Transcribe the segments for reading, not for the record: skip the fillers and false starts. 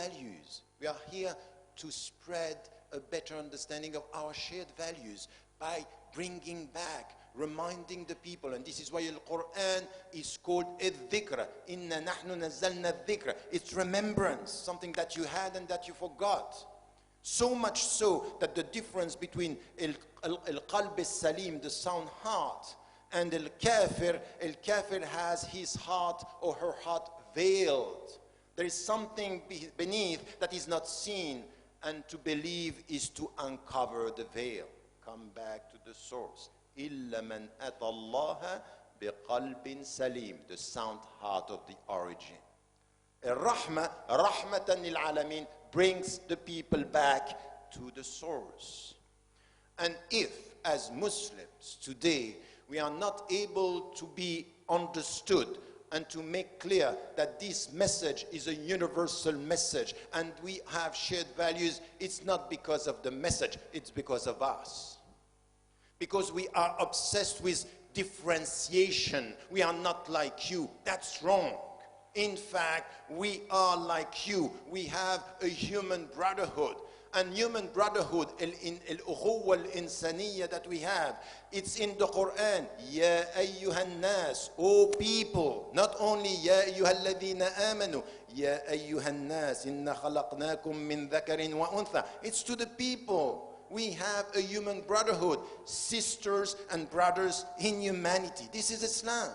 values. We are here to spread a better understanding of our shared values by bringing back, reminding the people. And this is why the Quran is called al-dhikr. Inna nahnu nazzalna al-dhikr. It's remembrance, something that you had and that you forgot. So much so that the difference between al-qalb al-salim, the sound heart, and al-kafir has his heart or her heart veiled. There is something beneath that is not seen, and to believe is to uncover the veil. Come back to the source. إِلَّا مَنْ أَتَى اللَّهَ بِقَلْبٍ سَلِيمٍ, the sound heart of the origin. Rahmatan lil-Alamin brings the people back to the source. And if, as Muslims today, we are not able to be understood and to make clear that this message is a universal message and we have shared values, it's not because of the message, it's because of us. Because we are obsessed with differentiation. We are not like you. That's wrong. In fact, we are like you. We have a human brotherhood. And human brotherhood, al-ukhuwa al-insaniyya that we have, it's in the Quran. Ya ayyuhan nas, O people. Not only ya ayyuhal ladhina amanu, ya ayyuhan nas, inna khalaqnakum min dhakarin wa untha. It's to the people. We have a human brotherhood, sisters and brothers in humanity. This is Islam.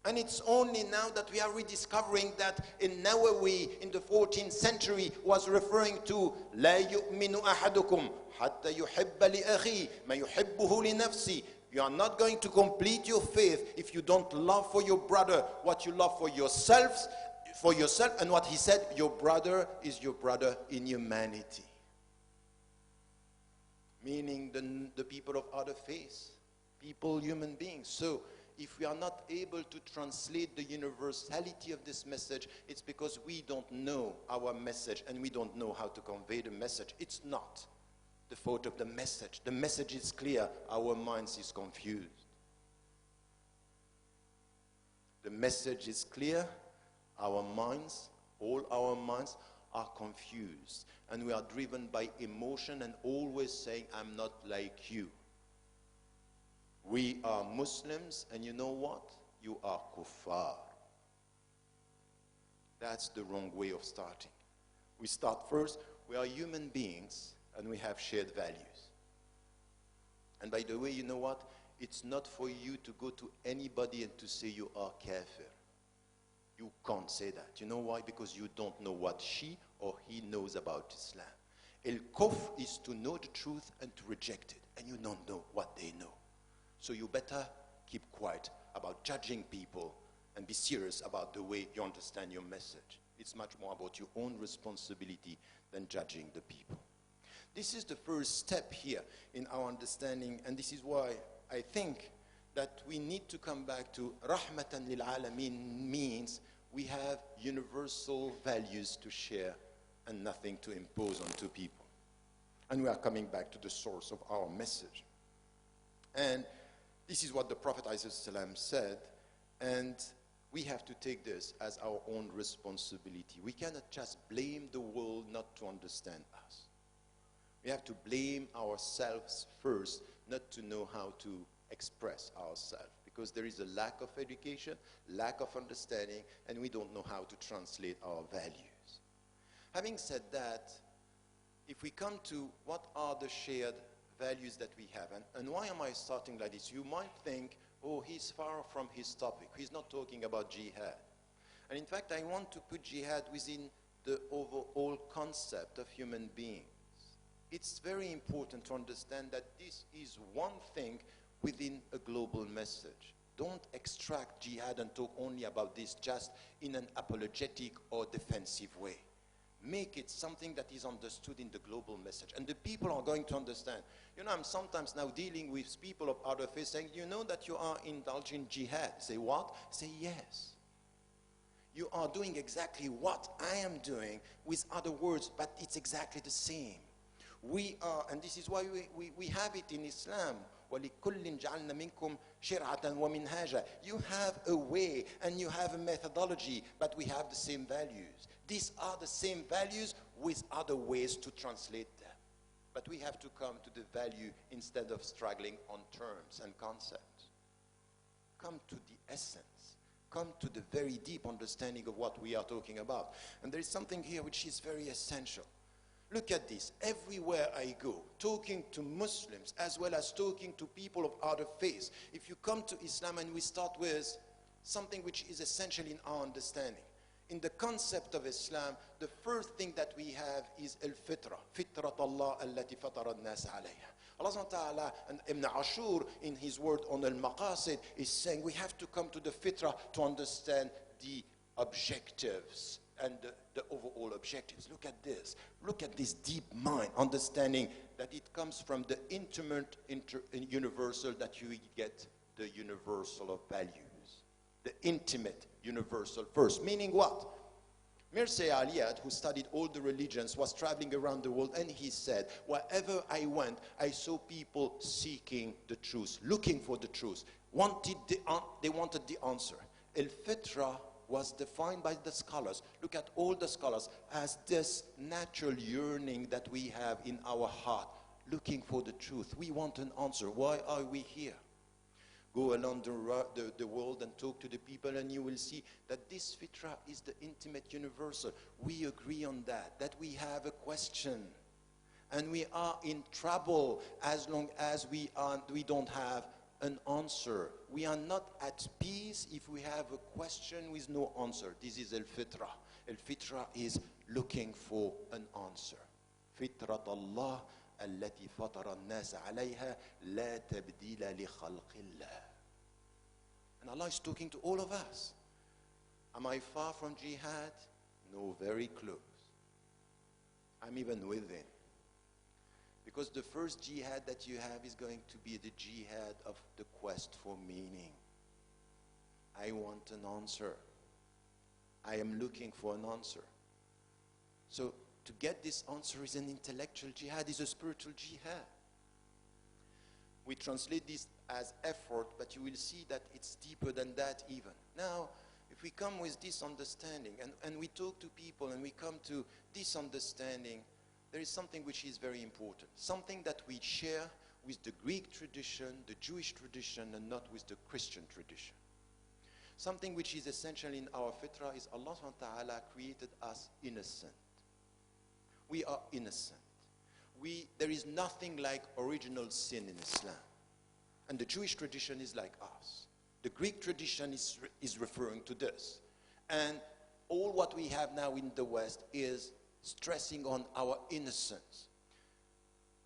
And it's only now that we are rediscovering that in Nawawi in the 14th century was referring to لا يؤمن أحدكم حتى يحب لأخيه ما يحبه لنفسه. You are not going to complete your faith if you don't love for your brother what you love for yourself. And what he said, your brother is your brother in humanity. Meaning the people of other faiths, people, human beings. So if we are not able to translate the universality of this message, it's because we don't know our message and we don't know how to convey the message. It's not the fault of the message. The message is clear, our minds is confused. The message is clear, our minds, all our minds are confused. And we are driven by emotion and always saying, I'm not like you. We are Muslims, and you know what? You are kuffar. That's the wrong way of starting. We start first, we are human beings, and we have shared values. And by the way, you know what? It's not for you to go to anybody and to say you are kafir. You can't say that. You know why? Because you don't know what she or he knows about Islam. Al-kufr is to know the truth and to reject it, and you don't know what they know. So you better keep quiet about judging people and be serious about the way you understand your message. It's much more about your own responsibility than judging the people. This is the first step here in our understanding, and this is why I think that we need to come back to Rahmatan lil-Alamin means we have universal values to share and nothing to impose onto people. And we are coming back to the source of our message. And this is what the Prophet ﷺ said, and we have to take this as our own responsibility. We cannot just blame the world not to understand us. We have to blame ourselves first, not to know how to express ourselves, because there is a lack of education, lack of understanding, and we don't know how to translate our values. Having said that, if we come to what are the shared values that we have, and why am I starting like this? You might think, oh, he's far from his topic. He's not talking about jihad. And in fact, I want to put jihad within the overall concept of human beings. It's very important to understand that this is one thing within a global message. Don't extract jihad and talk only about this just in an apologetic or defensive way. Make it something that is understood in the global message. And the people are going to understand. You know, I'm sometimes now dealing with people of other faiths saying, you know that you are indulging jihad. Say, what? Say, yes. You are doing exactly what I am doing with other words, but it's exactly the same. We are, and this is why we have it in Islam. وَلِكُلٍّ جَعَلْنَا مِنْكُمْ شِرْعَةً وَمِنْهَاجًا. You have a way and you have a methodology, but we have the same values. These are the same values with other ways to translate them. But we have to come to the value instead of struggling on terms and concepts. Come to the essence. Come to the very deep understanding of what we are talking about. And there is something here which is very essential. Look at this. Everywhere I go, talking to Muslims as well as talking to people of other faiths, if you come to Islam and we start with something which is essential in our understanding. In the concept of Islam, the first thing that we have is al-fitra. Fitrat Allah allati fatara an-nas alayha. Allah subhanahu wa ta'ala, and Ibn Ashur in his word on al-maqasid is saying we have to come to the fitra to understand the objectives and the overall objectives. Look at this. Look at this deep mind, understanding that it comes from the intimate universal that you get the universal of values. The intimate universal first. Meaning what? Mircea Eliade, who studied all the religions, was traveling around the world, and he said, wherever I went, I saw people seeking the truth, looking for the truth, they wanted the answer. El-Fitra was defined by the scholars. Look at all the scholars as this natural yearning that we have in our heart, looking for the truth. We want an answer. Why are we here? Go along the world and talk to the people, and you will see that this fitra is the intimate universal. We agree on that we have a question. And we are in trouble as long as we don't have an answer. We are not at peace if we have a question with no answer. This is al-fitra. Al-fitra is looking for an answer. Fitrat Allah التي فطر الناس عليها لا تبديل لخلق الله. And Allah is talking to all of us. Am I far from jihad? No, very close. I'm even within. Because the first jihad that you have is going to be the jihad of the quest for meaning. I want an answer. I am looking for an answer. So to get this answer is an intellectual jihad, is a spiritual jihad. We translate this as effort, but you will see that it's deeper than that even. Now, if we come with this understanding, and we talk to people and we come to this understanding, there is something which is very important. Something that we share with the Greek tradition, the Jewish tradition, and not with the Christian tradition. Something which is essential in our fitra is Allah subhanahu wa ta'ala created us innocent. We are innocent. There is nothing like original sin in Islam. And the Jewish tradition is like us. The Greek tradition is referring to this. And all what we have now in the West is stressing on our innocence.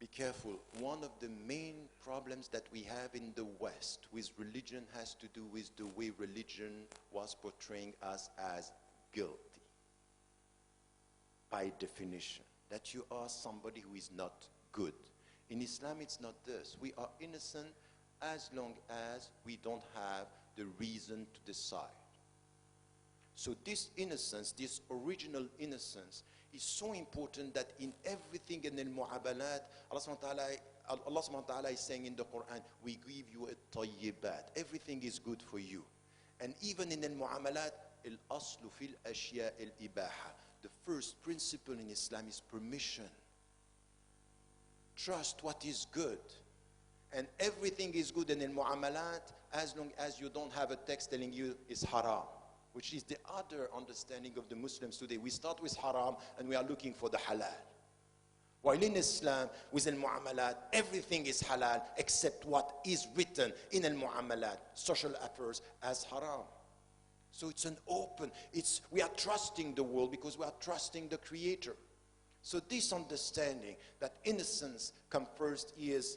Be careful. One of the main problems that we have in the West with religion has to do with the way religion was portraying us as guilty. By definition. That you are somebody who is not good. In Islam, it's not this. We are innocent as long as we don't have the reason to decide. So this innocence, this original innocence, is so important that in everything in al-mu'amalat, Allah subhanahu wa ta'ala is saying in the Quran, we give you a tayyibat. Everything is good for you. And even in al-mu'amalat, al-aslu fil ashya al-ibaha. The first principle in Islam is permission. Trust what is good. And everything is good in al-mu'amalat as long as you don't have a text telling you it's haram, which is the other understanding of the Muslims today. We start with haram and we are looking for the halal. While in Islam, with al-mu'amalat, everything is halal except what is written in al-mu'amalat, social affairs, as haram. So it's an open, we are trusting the world because we are trusting the Creator. So this understanding that innocence comes first is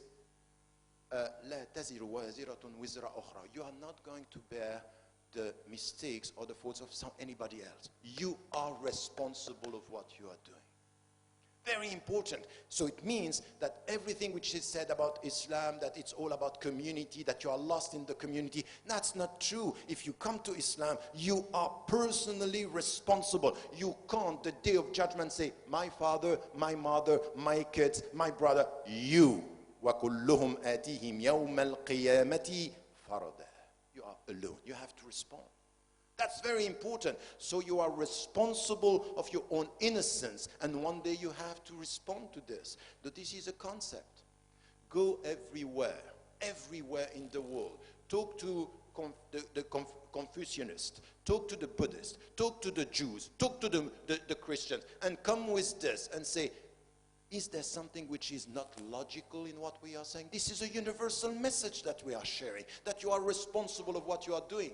لا تزر وازرة وزر أخرى. You are not going to bear the mistakes or the faults of anybody else. You are responsible of what you are doing. Very important. So it means that everything which is said about Islam, that it's all about community, that you are lost in the community, that's not true. If you come to Islam, you are personally responsible. You can't, the day of judgment, say, my father, my mother, my kids, my brother, you. وَكُلُّهُمْ آتِيهِمْ يَوْمَ الْقِيَامَةِ فَرَدًا. You are alone. You have to respond. That's very important. So you are responsible of your own innocence, and one day you have to respond to this. That this is a concept. Go everywhere in the world. Talk to the Confucianists, talk to the Buddhists, talk to the Jews, talk to the Christians, and come with this and say, is there something which is not logical in what we are saying? This is a universal message that we are sharing, that you are responsible of what you are doing.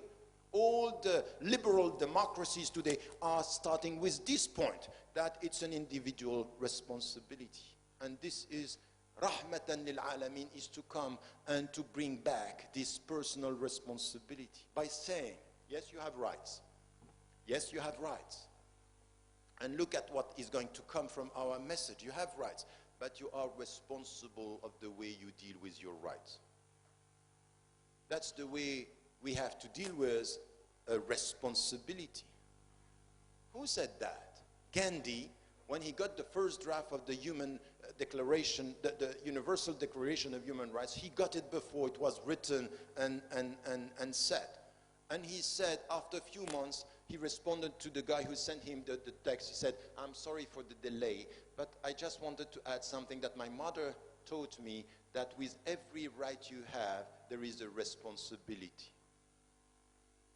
All the liberal democracies today are starting with this point, that it's an individual responsibility. And this is Rahmantan lil Alamin, is to come and to bring back this personal responsibility by saying, yes, you have rights. Yes, you have rights. And look at what is going to come from our message. You have rights, but you are responsible of the way you deal with your rights. That's the way we have to deal with a responsibility. Who said that? Gandhi, when he got the first draft of the Human Declaration, the Universal Declaration of Human Rights, he got it before it was written and said. And he said, after a few months, he responded to the guy who sent him the text. He said, I'm sorry for the delay, but I just wanted to add something that my mother taught me, that with every right you have, there is a responsibility.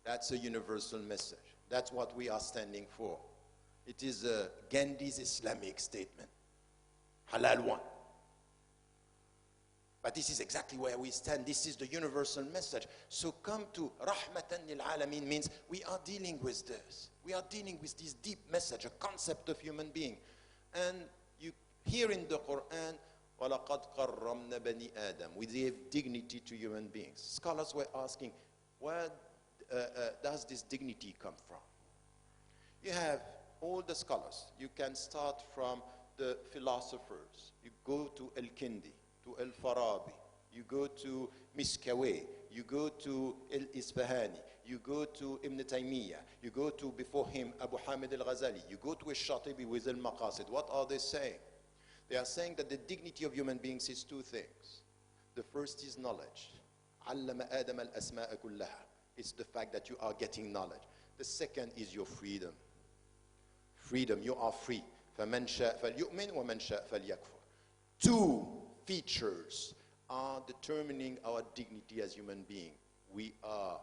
That's a universal message. That's what we are standing for. It is Gandhi's Islamic statement. Halal one. But this is exactly where we stand. This is the universal message. So come to Rahmatan lil Alamin means we are dealing with this. We are dealing with this deep message, a concept of human being. And you hear in the Quran, وَلَقَدْ قَرَّمْنَا بَنِي آدَمَ. We gave dignity to human beings. Scholars were asking, where does this dignity come from? You have all the scholars. You can start from the philosophers. You go to Al-Kindi, to Al-Farabi, you go to Miskawayh, you go to Al-Isfahani, you go to Ibn Taymiyyah, you go to, before him, Abu Hamid al-Ghazali, you go to Al-Shatibi with Al-Maqasid. What are they saying? They are saying that the dignity of human beings is two things. The first is knowledge. عَلَّمَ آدَمَ الْأَسْمَاءَ كُلَّهَا. It's the fact that you are getting knowledge. The second is your freedom. Freedom, you are free. فَمَنْ شَاءَ فَلْيُؤْمِنْ وَمَنْ شَاءَ فَلْيَكْفُرْ. Two features are determining our dignity as human beings. We are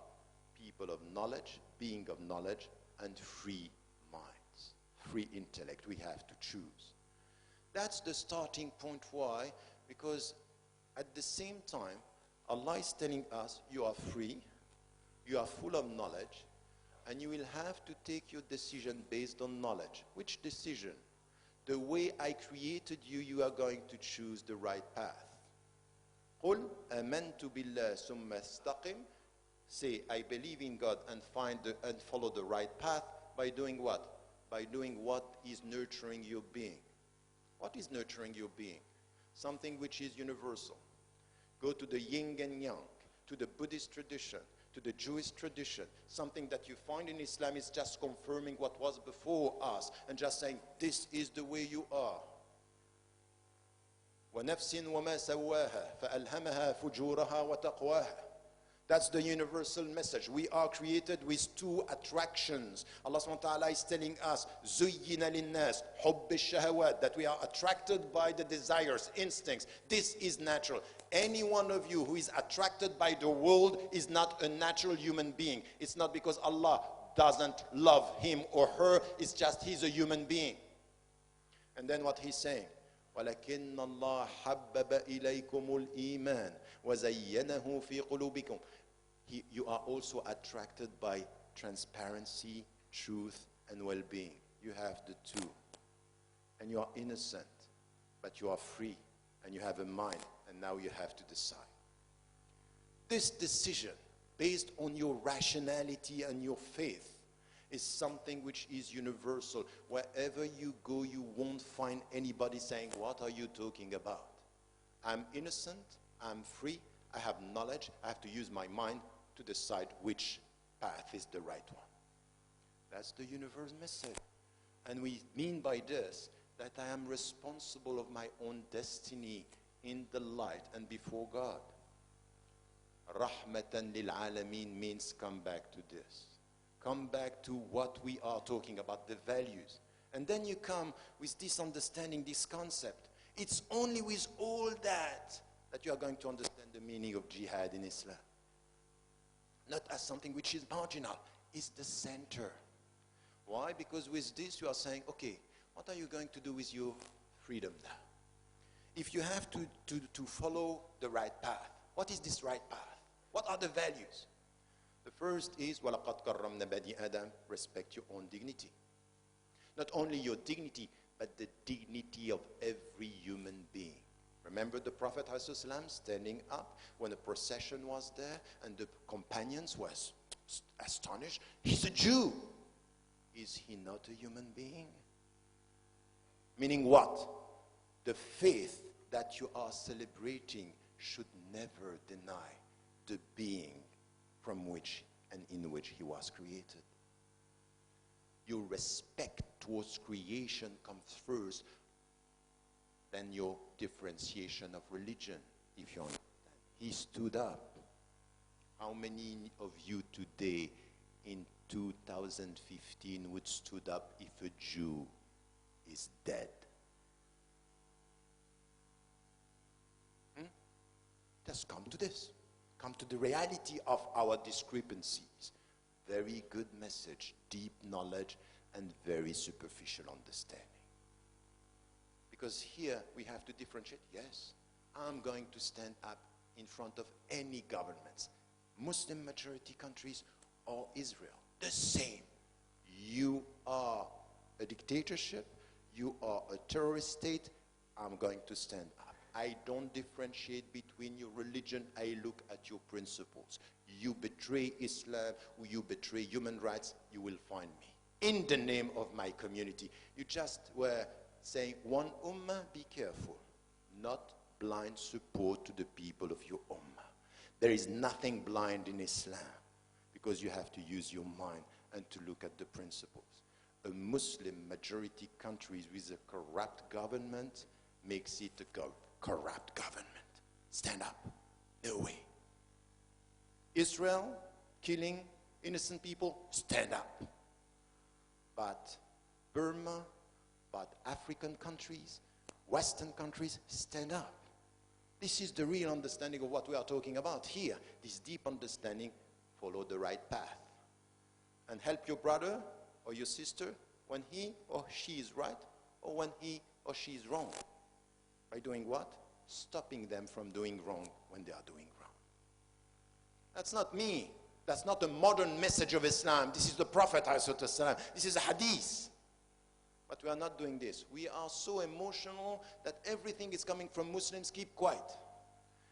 people of knowledge, being of knowledge, and free minds, free intellect. We have to choose. That's the starting point. Why? Because at the same time, Allah is telling us you are free, you are full of knowledge, and you will have to take your decision based on knowledge. Which decision? The way I created you, you are going to choose the right path. قُلْ آمَنْتُ بِاللَّهِ ثُمَّ اسْتَقِمْ. Say, I believe in God and follow the right path by doing what? By doing what is nurturing your being. What is nurturing your being? Something which is universal. Go to the yin and yang, to the Buddhist tradition, to the Jewish tradition. Something that you find in Islam is just confirming what was before us and just saying, this is the way you are. وَنَفْسٍ وَمَا سَوَّاهَا فَأَلْهَمَهَا فُجُورَهَا وَتَقْوَاهَا. That's the universal message. We are created with two attractions. Allah subhanahu wa ta'ala is telling us, زُيِّنَ لِلنَّاسِ حُبِّ الشَّهَوَاتِ, that we are attracted by the desires, instincts. This is natural. Any one of you who is attracted by the world is not a natural human being. It's not because Allah doesn't love him or her. It's just he's a human being. And then what he's saying, وَلَكِنَّ اللَّهَ حَبَّبَ إِلَيْكُمُ الْإِيمَانِ وَزَيَّنَهُ فِي قُلُوبِكُمْ. You are also attracted by transparency, truth, and well-being. You have the two. And you are innocent, but you are free, and you have a mind, and now you have to decide. This decision, based on your rationality and your faith, is something which is universal. Wherever you go, you won't find anybody saying, what are you talking about? I'm innocent, I'm free, I have knowledge, I have to use my mind to decide which path is the right one. That's the universal message. And we mean by this that I am responsible of my own destiny in the light and before God. Rahmantan lil Alamin means come back to this. Come back to what we are talking about, the values. And then you come with this understanding, this concept. It's only with all that that you are going to understand the meaning of jihad in Islam. Not as something which is marginal, it's the center. Why? Because with this you are saying, okay, what are you going to do with your freedom now? If you have to follow the right path, what is this right path? What are the values? The first is, وَلَقَدْ كَرَّمْنَا بَنِي آدَمَ, respect your own dignity. Not only your dignity, but the dignity of every human being. Remember the Prophet ﷺ standing up when a procession was there and the companions were astonished. He's a Jew. Is he not a human being? Meaning what? The faith that you are celebrating should never deny the being from which and in which he was created. Your respect towards creation comes first, then your differentiation of religion, if you understand. He stood up. How many of you today in 2015 would stood up if a Jew is dead? Just come to this. Come to the reality of our discrepancies. Very good message, deep knowledge, and very superficial understanding. Because here we have to differentiate. Yes, I'm going to stand up in front of any governments, Muslim majority countries or Israel. The same. You are a dictatorship, you are a terrorist state, I'm going to stand up. I don't differentiate between your religion, I look at your principles. You betray Islam, you betray human rights, you will find me. In the name of my community. You just were saying, one ummah, be careful. Not blind support to the people of your ummah. There is nothing blind in Islam, because you have to use your mind and to look at the principles. A Muslim majority country with a corrupt government makes it a corrupt government. Stand up. No way. Israel killing innocent people, stand up. But Burma, but African countries, Western countries, stand up. This is the real understanding of what we are talking about here. This deep understanding, follow the right path. And help your brother or your sister when he or she is right, or when he or she is wrong. By doing what? Stopping them from doing wrong when they are doing wrong. That's not me. That's not the modern message of Islam. This is the Prophet ﷺ. This is a hadith. But we are not doing this. We are so emotional that everything is coming from Muslims. Keep quiet.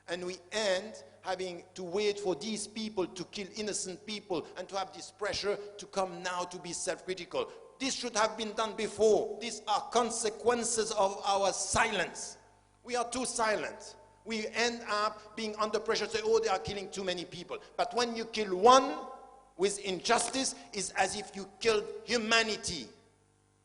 And we end having to wait for these people to kill innocent people and to have this pressure to come now to be self-critical. This should have been done before. These are consequences of our silence. We are too silent. We end up being under pressure to say, oh, they are killing too many people. But when you kill one with injustice, it's as if you killed humanity.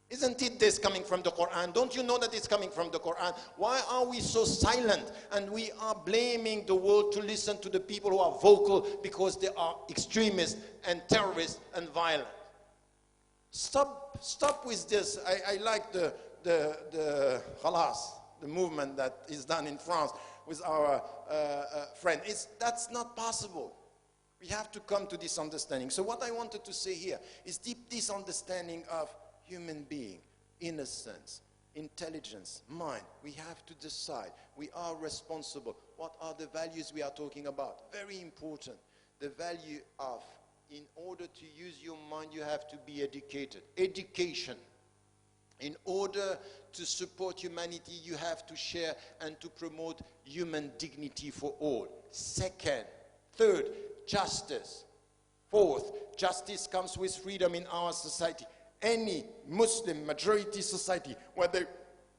Isn't it this coming from the Quran? Don't you know that it's coming from the Quran? Why are we so silent? And we are blaming the world to listen to the people who are vocal because they are extremists and terrorists and violent. Stop with this. I like the Khalas, the movement that is done in France with our friend. That's not possible. We have to come to this understanding. So what I wanted to say here is this understanding of human being, innocence, intelligence, mind. We have to decide. We are responsible. What are the values we are talking about? Very important. The value of, in order to use your mind, you have to be educated. Education. In order to support humanity, you have to share and to promote human dignity for all. Second. Third, justice. Fourth, justice comes with freedom in our society. Any Muslim majority society where they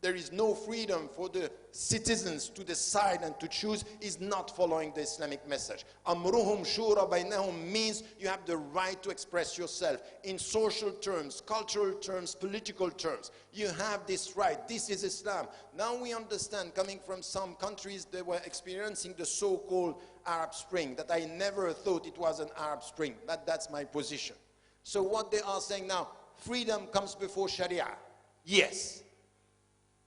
there is no freedom for the citizens to decide and to choose is not following the Islamic message. Amruhum shura baynahum means you have the right to express yourself in social terms, cultural terms, political terms. You have this right. This is Islam. Now we understand, coming from some countries that were experiencing the so-called Arab Spring, that I never thought it was an Arab Spring, but that's my position. So what they are saying now, freedom comes before Sharia. Yes.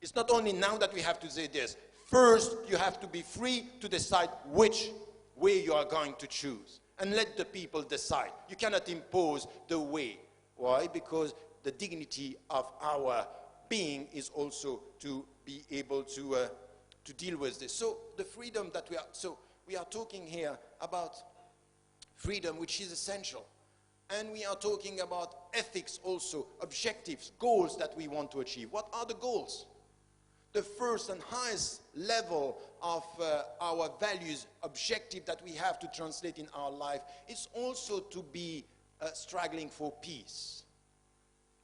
It's not only now that we have to say this. First, you have to be free to decide which way you are going to choose. And let the people decide. You cannot impose the way. Why? Because the dignity of our being is also to be able to deal with this. So the freedom that we are talking here about freedom, which is essential. And we are talking about ethics also, objectives, goals that we want to achieve. What are the goals? The first and highest level of our values, objective that we have to translate in our life is also to be struggling for peace.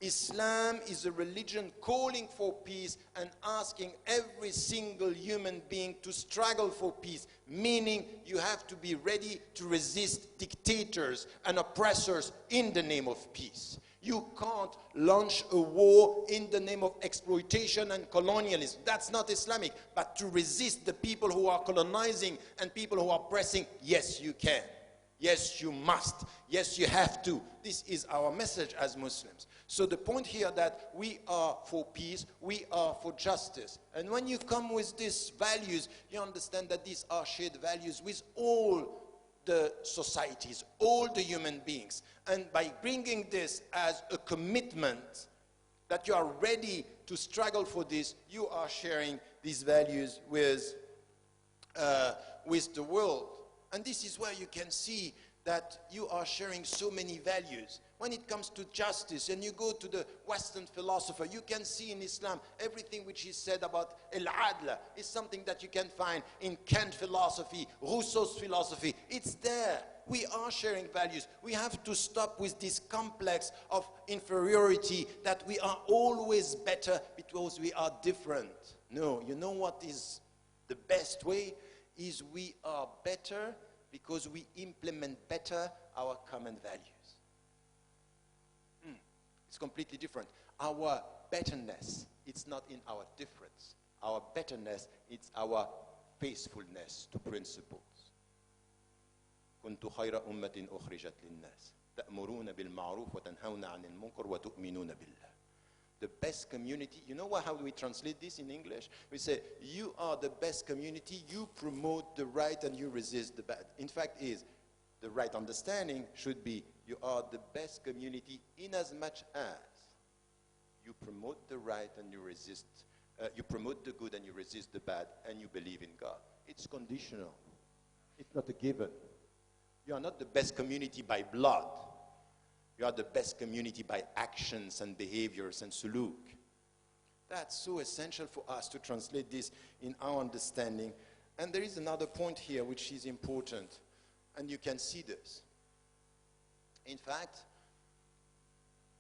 Islam is a religion calling for peace and asking every single human being to struggle for peace, meaning you have to be ready to resist dictators and oppressors in the name of peace. You can't launch a war in the name of exploitation and colonialism. That's not Islamic. But to resist the people who are colonizing and people who are oppressing, yes, you can. Yes, you must. Yes, you have to. This is our message as Muslims. So the point here that we are for peace, we are for justice. And when you come with these values, you understand that these are shared values with all the societies, all the human beings. And by bringing this as a commitment that you are ready to struggle for this, you are sharing these values with the world. And this is where you can see that you are sharing so many values. When it comes to justice, and you go to the Western philosopher, you can see in Islam everything which is said about al-adla is something that you can find in Kant philosophy, Rousseau's philosophy. It's there. We are sharing values. We have to stop with this complex of inferiority that we are always better because we are different. No, you know what is the best way? Is we are better because we implement better our common values. It's completely different. Our betterness, it's not in our difference. Our betterness, it's our faithfulness to principles. كنت خير أمة أخرجت للناس تأمرون بالمعروف وتنهون عن المنكر وتؤمنون بالله. The best community, you know how we translate this in English? We say, you are the best community, you promote the right and you resist the bad. In fact, the right understanding should be, you are the best community in as much as you promote the right and you resist, you promote the good and you resist the bad, and you believe in God. It's conditional. It's not a given. You are not the best community by blood. You are the best community by actions and behaviors and suluk. That's so essential for us to translate this in our understanding. And there is another point here which is important, and you can see this. In fact,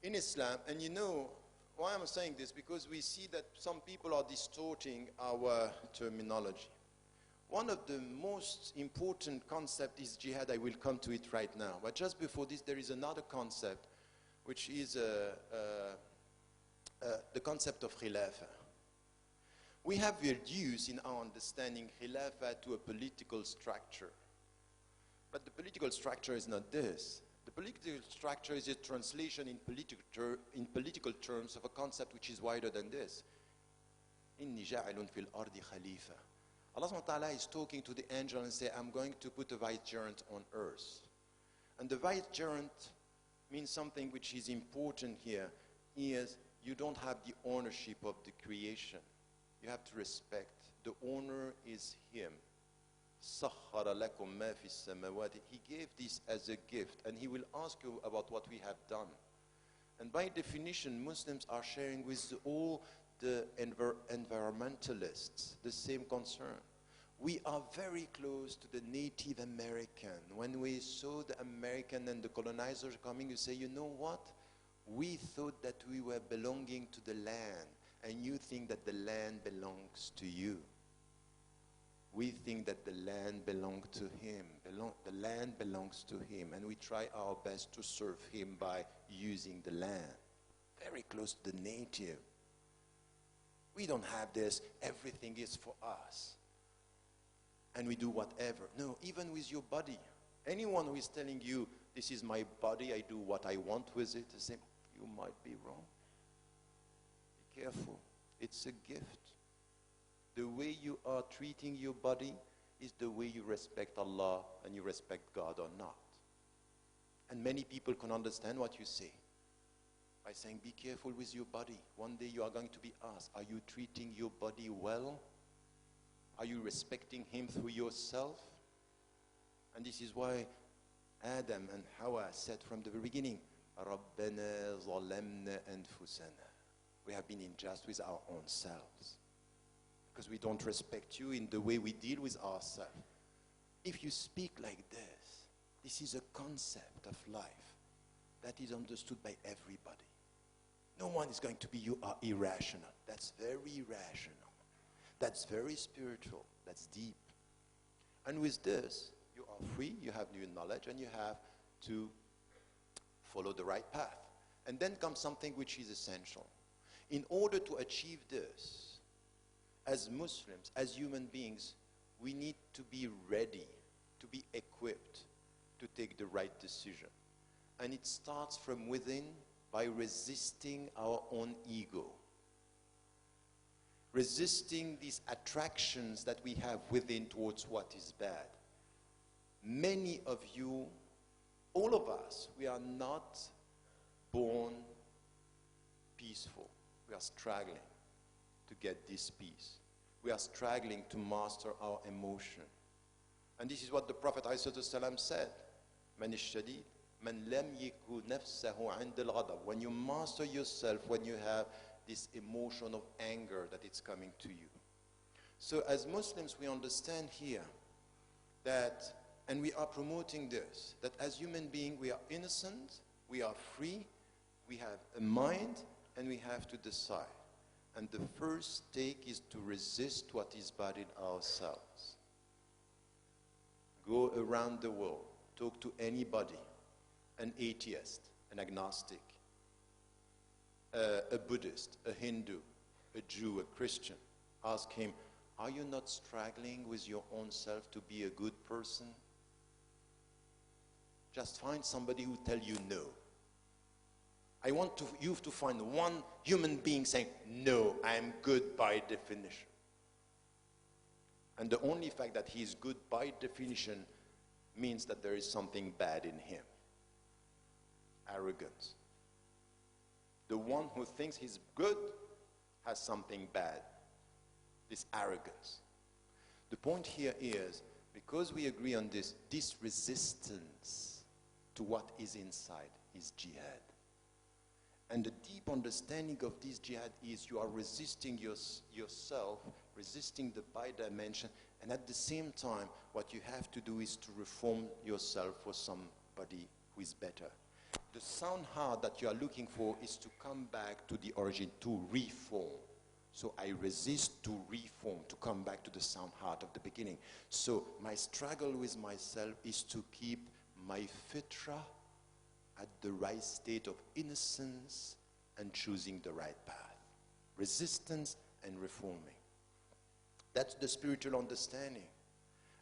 in Islam, and you know why I'm saying this, because we see that some people are distorting our terminology. One of the most important concepts is jihad. I will come to it right now. But just before this, there is another concept, which is the concept of khilafah. We have reduced in our understanding khilafah to a political structure. But the political structure is not this. The political structure is a translation in political terms of a concept which is wider than this. إِنِّي جَاعِلٌ فِي الْأَرْضِ خَلِيفَةً. Allah subhanahu wa ta'ala is talking to the angel and say, I'm going to put a vicegerent on earth. And the vicegerent means something which is important here, is you don't have the ownership of the creation. You have to respect. The owner is him. سَخَّرَ لَكُم مَا فِي السَّمَوَاتِ. He gave this as a gift, and he will ask you about what we have done. And by definition, Muslims are sharing with all the environmentalists the same concern. We are very close to the Native American. When we saw the American and the colonizers coming, you say, you know what? We thought that we were belonging to the land. and you think that the land belongs to you. We think that the land belongs to him. The land belongs to him, and we try our best to serve him by using the land. Very close to the native. We don't have this, everything is for us. And we do whatever. No, even with your body. Anyone who is telling you, this is my body, I do what I want with it, the same, you might be wrong. Be careful. It's a gift. The way you are treating your body is the way you respect Allah and you respect God or not. And many people can understand what you say by saying, be careful with your body. One day you are going to be asked, are you treating your body well? Are you respecting him through yourself? And this is why Adam and Hawa said from the very beginning, رَبَّنَا ظَلَمْنَا أَنفُسَنَا. We have been unjust with our own selves. Because we don't respect you in the way we deal with ourselves. If you speak like this is a concept of life that is understood by everybody. No one is going to be, you are irrational. That's very rational. That's very spiritual. That's deep. And with this, you are free, you have new knowledge, and you have to follow the right path. And then comes something which is essential. In order to achieve this, as Muslims, as human beings, we need to be ready, to be equipped to take the right decision. And it starts from within by resisting our own ego. Resisting these attractions that we have within towards what is bad. Many of you, all of us, we are not born peaceful. We are struggling to get this peace. We are struggling to master our emotion. And this is what the Prophet ﷺ said. Man ash-shadid, man lam yiku nafsahu 'inda al-ghadab. When you master yourself, when you have this emotion of anger that it's coming to you. So as Muslims, we understand here that, and we are promoting this, that as human beings, we are innocent, we are free, we have a mind, and we have to decide. And the first stake is to resist what is bad in ourselves. Go around the world, talk to anybody, an atheist, an agnostic, a Buddhist, a Hindu, a Jew, a Christian. Ask him, are you not struggling with your own self to be a good person? Just find somebody who tell you no. I want you to find one human being saying, no, I am good by definition. And the only fact that he is good by definition means that there is something bad in him. Arrogance. The one who thinks he's good has something bad. This arrogance. The point here is, because we agree on this resistance to what is inside is jihad. And the deep understanding of this jihad is you are resisting yourself, resisting the bi-dimension, and at the same time, what you have to do is to reform yourself for somebody who is better. The sound heart that you are looking for is to come back to the origin, to reform. So I resist to reform, to come back to the sound heart of the beginning. So my struggle with myself is to keep my fitra at the right state of innocence and choosing the right path. Resistance and reforming. That's the spiritual understanding.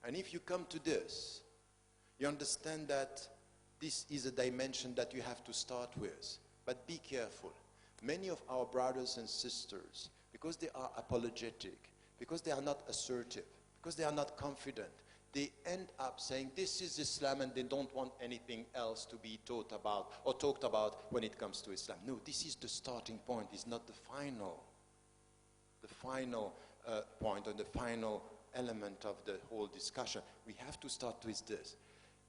And if you come to this, you understand that this is a dimension that you have to start with. But be careful. Many of our brothers and sisters, because they are apologetic, because they are not assertive, because they are not confident, they end up saying this is Islam and they don't want anything else to be taught about or talked about when it comes to Islam. No, this is the starting point. It's not the final point or the final element of the whole discussion. We have to start with this.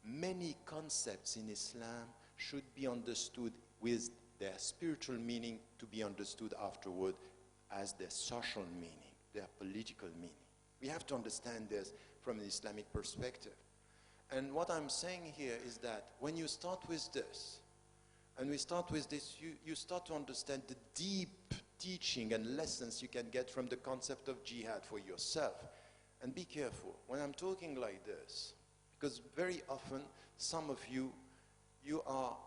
Many concepts in Islam should be understood with their spiritual meaning to be understood afterward as their social meaning, their political meaning. We have to understand this from an Islamic perspective. And what I'm saying here is that when you start with this, and we start with this, you start to understand the deep teaching and lessons you can get from the concept of jihad for yourself. And be careful when I'm talking like this, because very often some of you,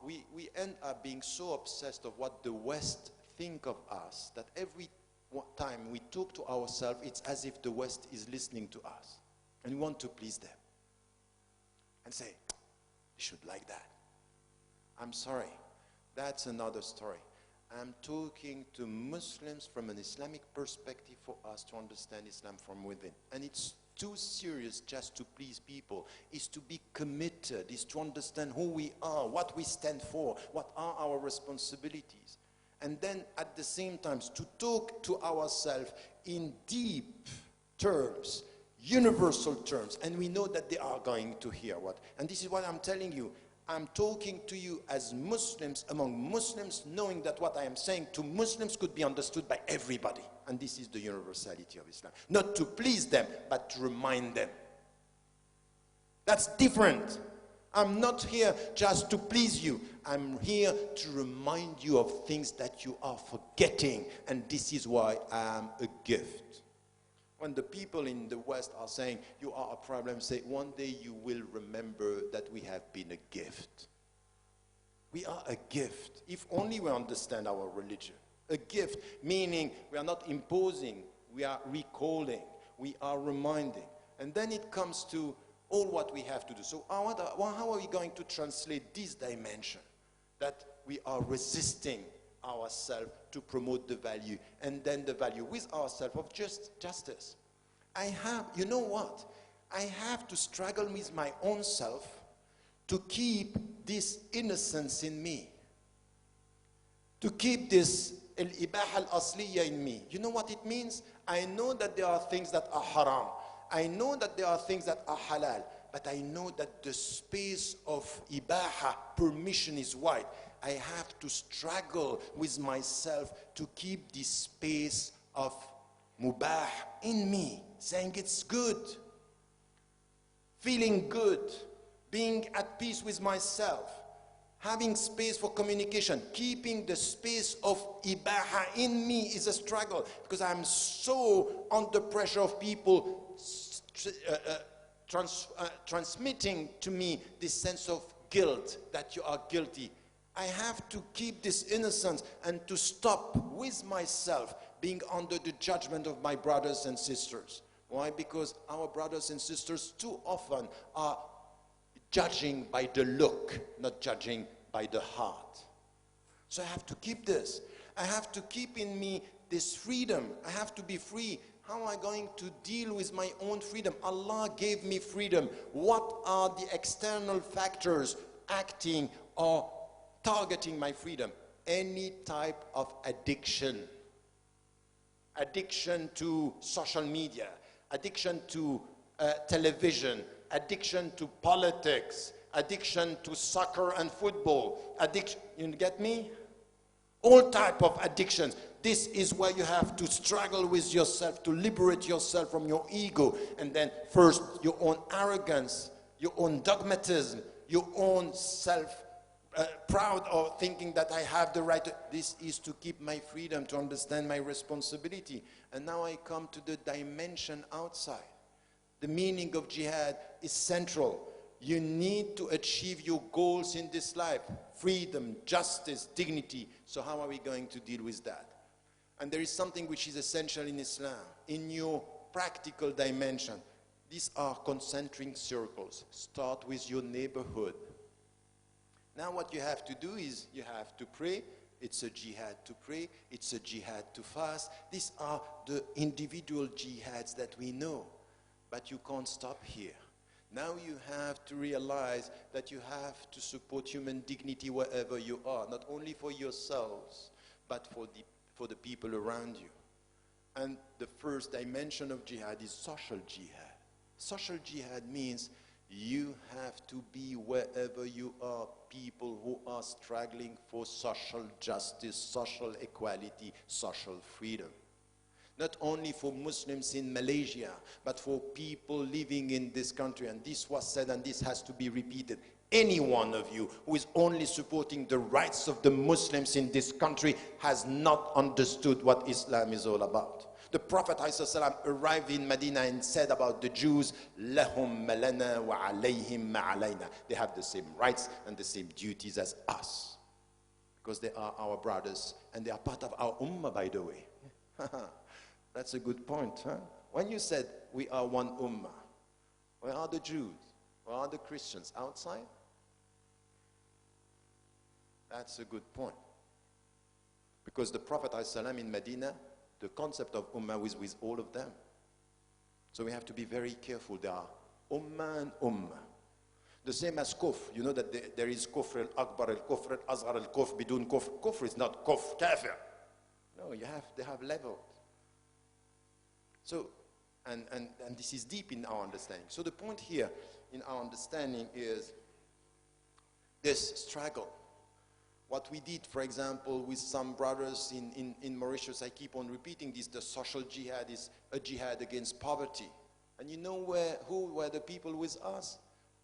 we end up being so obsessed of what the West think of us that every time we talk to ourselves, it's as if the West is listening to us. And we want to please them. And say, you should like that. I'm sorry, that's another story. I'm talking to Muslims from an Islamic perspective for us to understand Islam from within. And it's too serious just to please people. It's to be committed, it's to understand who we are, what we stand for, what are our responsibilities. And then at the same time, to talk to ourselves in deep terms, universal terms, and we know that they are going to hear what. And this is what I'm telling you. I'm talking to you as Muslims, among Muslims, knowing that what I am saying to Muslims could be understood by everybody. And this is the universality of Islam. Not to please them, but to remind them. That's different. I'm not here just to please you. I'm here to remind you of things that you are forgetting. And this is why I am a gift. When the people in the West are saying, you are a problem, say, one day you will remember that we have been a gift. We are a gift, if only we understand our religion. A gift, meaning we are not imposing, we are recalling, we are reminding. And then it comes to all what we have to do. So how are we going to translate this dimension? That we are resisting ourselves to promote the value, and then the value with ourselves of justice. You know what? I have to struggle with my own self to keep this innocence in me, to keep this al-ibaha al-asliya in me. You know what it means? I know that there are things that are haram. I know that there are things that are halal, but I know that the space of ibaha, permission, is wide. I have to struggle with myself to keep this space of mubah in me, saying it's good, feeling good, being at peace with myself, having space for communication, keeping the space of ibaha in me is a struggle, because I'm so under pressure of people transmitting to me this sense of guilt, that you are guilty. I have to keep this innocence and to stop with myself being under the judgment of my brothers and sisters. Why? Because our brothers and sisters too often are judging by the look, not judging by the heart. So I have to keep this. I have to keep in me this freedom. I have to be free. How am I going to deal with my own freedom? Allah gave me freedom. What are the external factors acting or targeting my freedom? Any type of addiction. Addiction to social media, addiction to television, addiction to politics, addiction to soccer and football, addiction, you get me? All type of addictions. This is where you have to struggle with yourself, to liberate yourself from your ego, and then first your own arrogance, your own dogmatism, your own self proud of thinking that I have the right to, this is to keep my freedom, to understand my responsibility. And now I come to the dimension outside. The meaning of jihad is central. You need to achieve your goals in this life. Freedom, justice, dignity. So how are we going to deal with that? And there is something which is essential in Islam. In your practical dimension, these are concentric circles. Start with your neighborhood. Now what you have to do is you have to pray. It's a jihad to pray. It's a jihad to fast. These are the individual jihads that we know. But you can't stop here. Now you have to realize that you have to support human dignity wherever you are, not only for yourselves, but for the people around you. And the first dimension of jihad is social jihad. Social jihad means you have to be wherever you are, people who are struggling for social justice, social equality, social freedom. Not only for Muslims in Malaysia, but for people living in this country. And this was said, and this has to be repeated. Any one of you who is only supporting the rights of the Muslims in this country has not understood what Islam is all about. The Prophet ﷺ arrived in Medina and said about the Jews, "Lahum malana wa alayhim ma alayna." They have the same rights and the same duties as us, because they are our brothers and they are part of our ummah, by the way. That's a good point, huh? When you said we are one ummah, where are the Jews? Where are the Christians? Outside? That's a good point. Because the Prophet ﷺ in Medina, the concept of ummah was with all of them. So we have to be very careful. There are ummah and ummah. The same as kufr. You know that there is kufr al-akbar, al-kufr al-azhar, al-kufr, bidun kufr. Kufr is not kufr, kafir. No, they have levels. So, and this is deep in our understanding. So the point here in our understanding is this struggle. What we did, for example, with some brothers in Mauritius, I keep on repeating this, the social jihad is a jihad against poverty. And you know who were the people with us?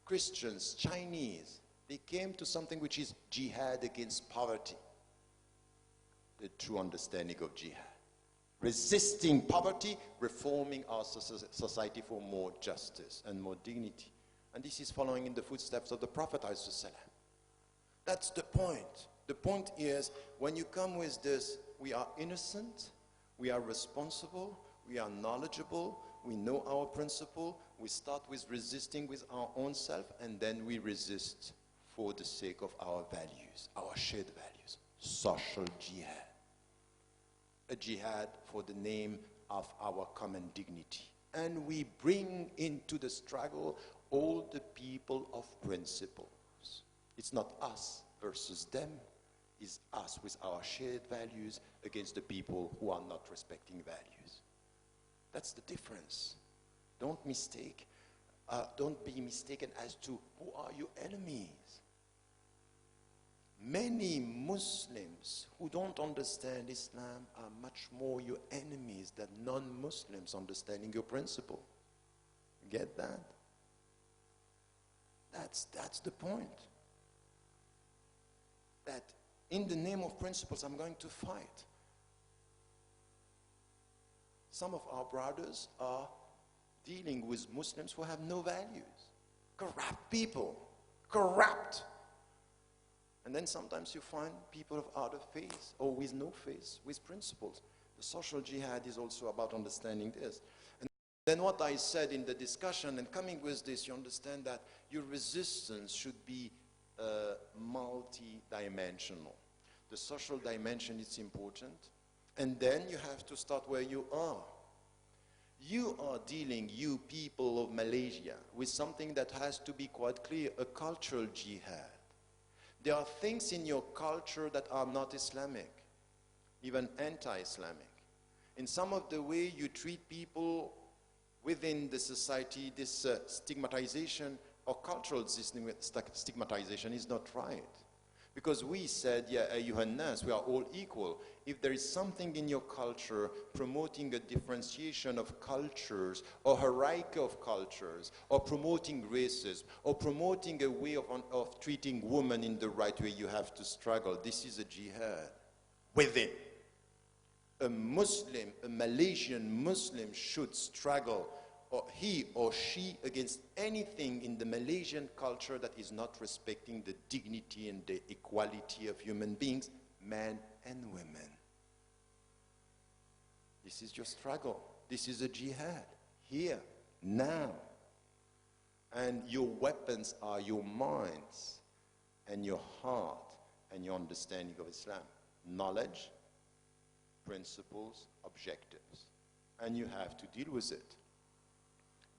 Christians, Chinese. They came to something which is jihad against poverty. The true understanding of jihad. Resisting poverty, reforming our society for more justice and more dignity. And this is following in the footsteps of the Prophet ﷺ. That's the point. The point is, when you come with this, we are innocent, we are responsible, we are knowledgeable, we know our principle, we start with resisting with our own self, and then we resist for the sake of our values, our shared values. Social jihad. A jihad for the name of our common dignity. And we bring into the struggle all the people of principles. It's not us versus them. It's us with our shared values against the people who are not respecting values. That's the difference. Don't be mistaken as to who are your enemies. Many Muslims who don't understand Islam are much more your enemies than non-Muslims understanding your principle. Get that? That's the point. That in the name of principles, I'm going to fight. Some of our brothers are dealing with Muslims who have no values. Corrupt people. Corrupt. And then sometimes you find people of out of faith or with no faith, with principles. The social jihad is also about understanding this. And then what I said in the discussion, and coming with this, you understand that your resistance should be multi-dimensional. The social dimension is important. And then you have to start where you are. You are dealing, you people of Malaysia, with something that has to be quite clear, a cultural jihad. There are things in your culture that are not Islamic, even anti-Islamic. In some of the way you treat people within the society, this stigmatization or cultural stigmatization is not right. Because we said, yeah, ayyuhan nas, we are all equal. If there is something in your culture promoting a differentiation of cultures or hierarchy of cultures or promoting racism or promoting a way of treating women in the right way, you have to struggle. This is a jihad within. A Muslim, a Malaysian Muslim should struggle, or he or she, against anything in the Malaysian culture that is not respecting the dignity and the equality of human beings, men and women. This is your struggle. This is a jihad, here, now. And your weapons are your minds and your heart and your understanding of Islam. Knowledge, principles, objectives. And you have to deal with it.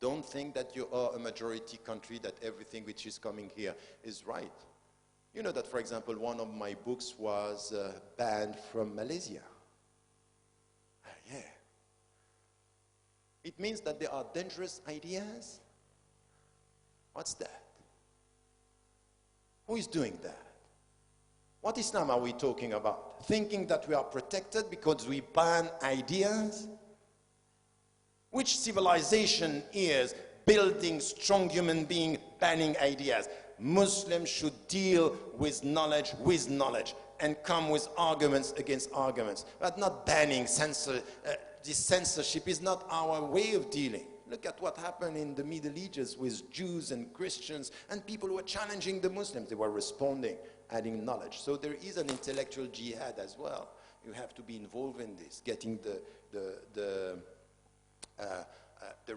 Don't think that you are a majority country, that everything which is coming here is right. You know that, for example, one of my books was banned from Malaysia. Yeah. It means that there are dangerous ideas. What's that? Who is doing that? What Islam are we talking about? Thinking that we are protected because we ban ideas? Which civilization is building strong human being, banning ideas? Muslims should deal with knowledge and come with arguments against arguments, but not banning. This censorship is not our way of dealing. Look at what happened in the Middle Ages with Jews and Christians and people who were challenging the Muslims. They were responding, adding knowledge. So there is an intellectual jihad as well. You have to be involved in this, getting the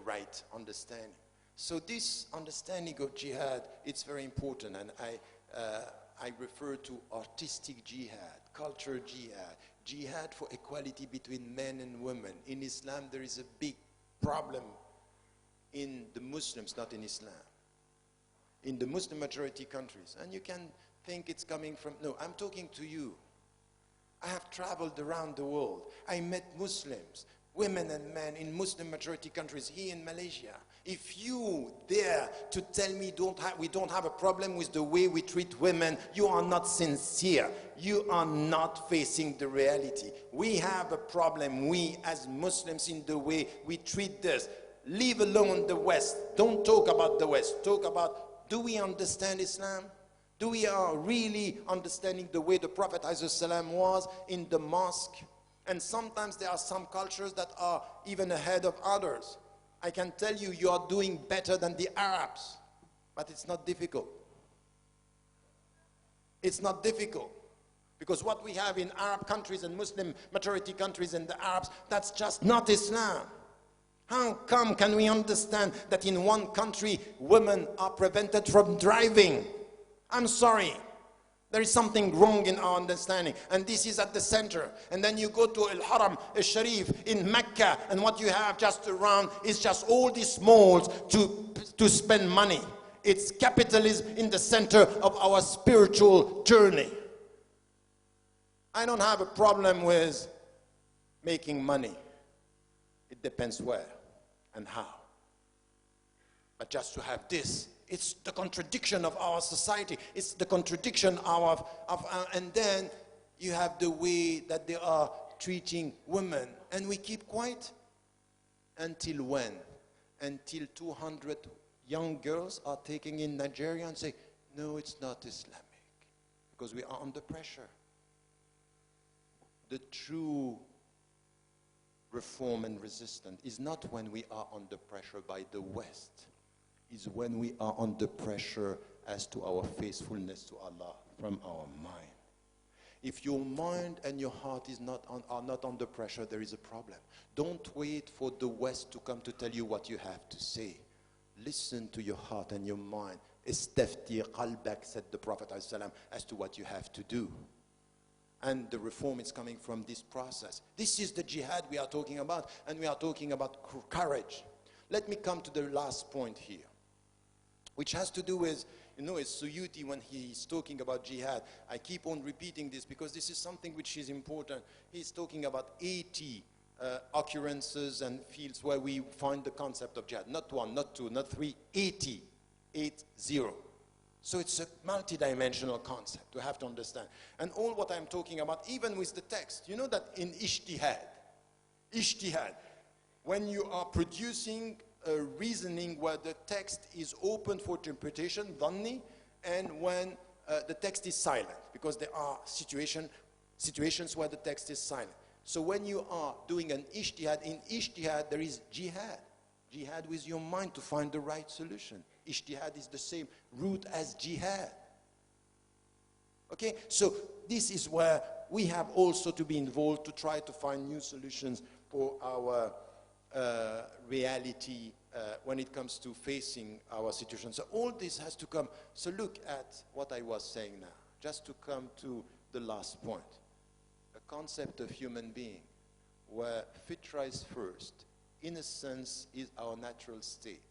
right understanding. So this understanding of jihad, it's very important, and I refer to artistic jihad, cultural jihad, jihad for equality between men and women. In Islam, there is a big problem in the Muslims, not in Islam. In the Muslim majority countries, and you can think it's coming from, no, I'm talking to you. I have traveled around the world. I met Muslims, women and men in Muslim majority countries, here in Malaysia. If you dare to tell me we don't have a problem with the way we treat women, you are not sincere. You are not facing the reality. We have a problem, we as Muslims, in the way we treat this. Leave alone the West. Don't talk about the West. Talk about, do we understand Islam? Do we are really understanding the way the Prophet ﷺ was in the mosque? And sometimes there are some cultures that are even ahead of others. I can tell you, you are doing better than the Arabs, but it's not difficult. It's not difficult. Because what we have in Arab countries and Muslim majority countries and the Arabs, that's just not Islam. How come can we understand that in one country women are prevented from driving? I'm sorry. There is something wrong in our understanding, and this is at the center. And then you go to Al-Haram Al-Sharif in Mecca, and what you have just around is just all these malls to spend money. It's capitalism in the center of our spiritual journey. I don't have a problem with making money. It depends where and how. But just to have this, it's the contradiction of our society. It's the contradiction and then you have the way that they are treating women. And we keep quiet. Until when? Until 200 young girls are taken in Nigeria and say, no, it's not Islamic. Because we are under pressure. The true reform and resistance is not when we are under pressure by the West. Is when we are under pressure as to our faithfulness to Allah from our mind. If your mind and your heart are not under pressure, there is a problem. Don't wait for the West to come to tell you what you have to say. Listen to your heart and your mind. Istafti qalbak, said the Prophet ﷺ, as to what you have to do. And the reform is coming from this process. This is the jihad we are talking about, and we are talking about courage. Let me come to the last point here, which has to do with, it's Suyuti when he's talking about jihad. I keep on repeating this because this is something which is important. He's talking about 80 occurrences and fields where we find the concept of jihad. Not one, not two, not three, 80. 80. So it's a multidimensional concept, you have to understand. And all what I'm talking about, even with the text, you know that in ijtihad, when you are producing a reasoning where the text is open for interpretation, dhanni, and when the text is silent, because there are situations where the text is silent. So when you are doing an ijtihad, in ijtihad there is jihad. Jihad with your mind to find the right solution. Ijtihad is the same root as jihad. Okay, so this is where we have also to be involved to try to find new solutions for our reality when it comes to facing our situation. So all this has to come. So look at what I was saying now, just to come to the last point. A concept of human being where fitra is first, innocence is our natural state.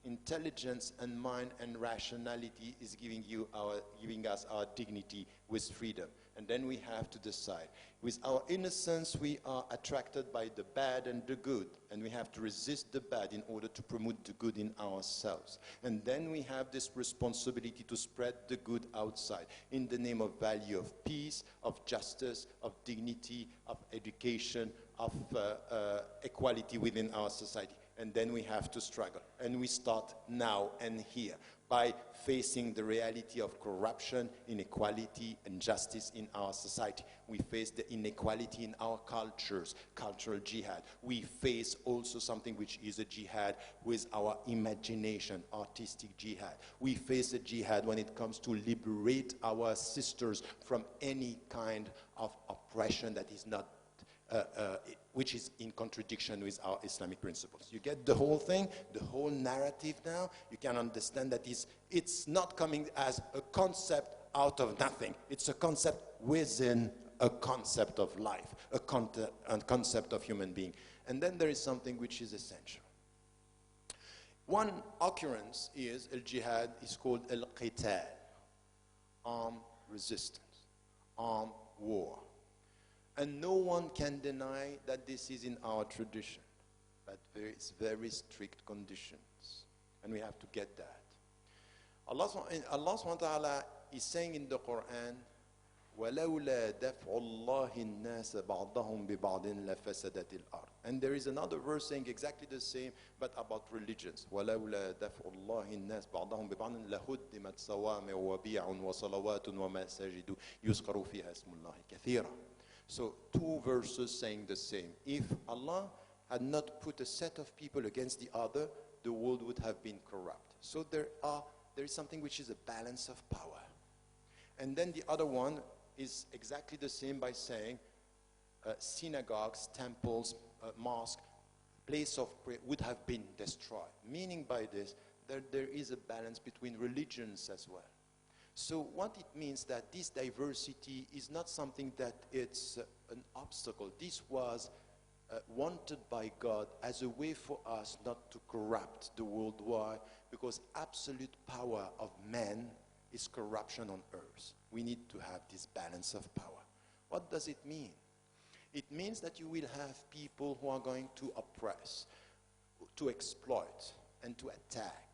Intelligence and mind and rationality is giving us our dignity with freedom. And then we have to decide. With our innocence, we are attracted by the bad and the good. And we have to resist the bad in order to promote the good in ourselves. And then we have this responsibility to spread the good outside in the name of value of peace, of justice, of dignity, of education, of equality within our society. And then we have to struggle. And we start now and here by facing the reality of corruption, inequality, and justice in our society. We face the inequality in our cultures, cultural jihad. We face also something which is a jihad with our imagination, artistic jihad. We face a jihad when it comes to liberate our sisters from any kind of oppression that is not which is in contradiction with our Islamic principles. You get the whole thing, the whole narrative now. You can understand that it's not coming as a concept out of nothing. It's a concept within a concept of life, a concept of human being. And then there is something which is essential. One occurrence is al-jihad is called al-qital, armed resistance, armed war. And no one can deny that this is in our tradition, but it's very strict conditions, and we have to get that. Allah subhanahu wa ta'ala is saying in the Quran, وَلَوْلَا دَفْعُ اللَّهِ النَّاسَ بَعْضَهُمْ بِبَعْضٍ لَفَسَدَتِ الْأَرْضِ. And there is another verse saying exactly the same, but about religions. وَلَوْلَا دَفْعُ اللَّهِ النَّاسَ بَعْضَهُمْ بِبَعْضٍ لَهُدِّمَتْ صَوَامِعُ وَبِيعٌ وَصَلَوَاتٌ وَمَسَاجِدُ يُذْكَرُ فِيهَا اسْمُ اللَّهِ كَثِيرًا. So two verses saying the same. If Allah had not put a set of people against the other, the world would have been corrupt. So there is something which is a balance of power. And then the other one is exactly the same by saying synagogues, temples, mosques, place of prayer would have been destroyed. Meaning by this that there is a balance between religions as well. So what it means that this diversity is not something that it's an obstacle. This was wanted by God as a way for us not to corrupt the world. Why? Because absolute power of man is corruption on earth. We need to have this balance of power. What does it mean? It means that you will have people who are going to oppress, to exploit, and to attack.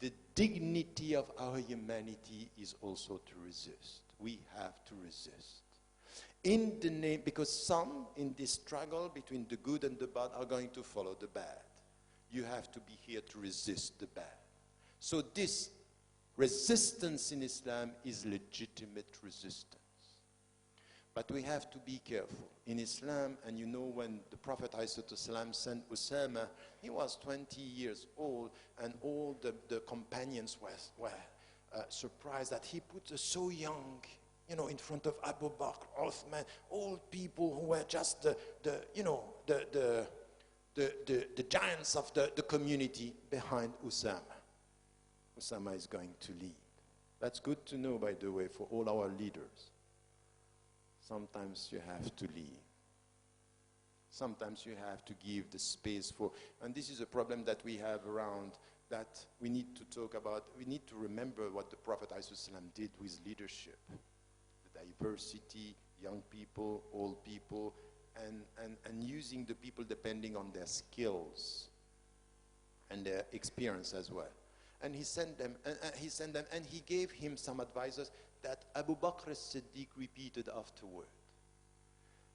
The dignity of our humanity is also to resist. We have to resist. In the name, because some in this struggle between the good and the bad are going to follow the bad. You have to be here to resist the bad. So this resistance in Islam is legitimate resistance. But we have to be careful. In Islam, and you know when the Prophet ﷺ sent Usama, he was 20 years old, and all the companions were surprised that he put so young, in front of Abu Bakr, Uthman, all people who were just the giants of the community behind Usama. Usama is going to lead. That's good to know, by the way, for all our leaders. Sometimes you have to leave. Sometimes you have to give the space for, and this is a problem that we have around that we need to talk about. We need to remember what the Prophet ﷺ did with leadership. The diversity, young people, old people, and using the people depending on their skills and their experience as well. And he sent them, and he gave him some advisors that Abu Bakr as-Siddiq repeated afterward.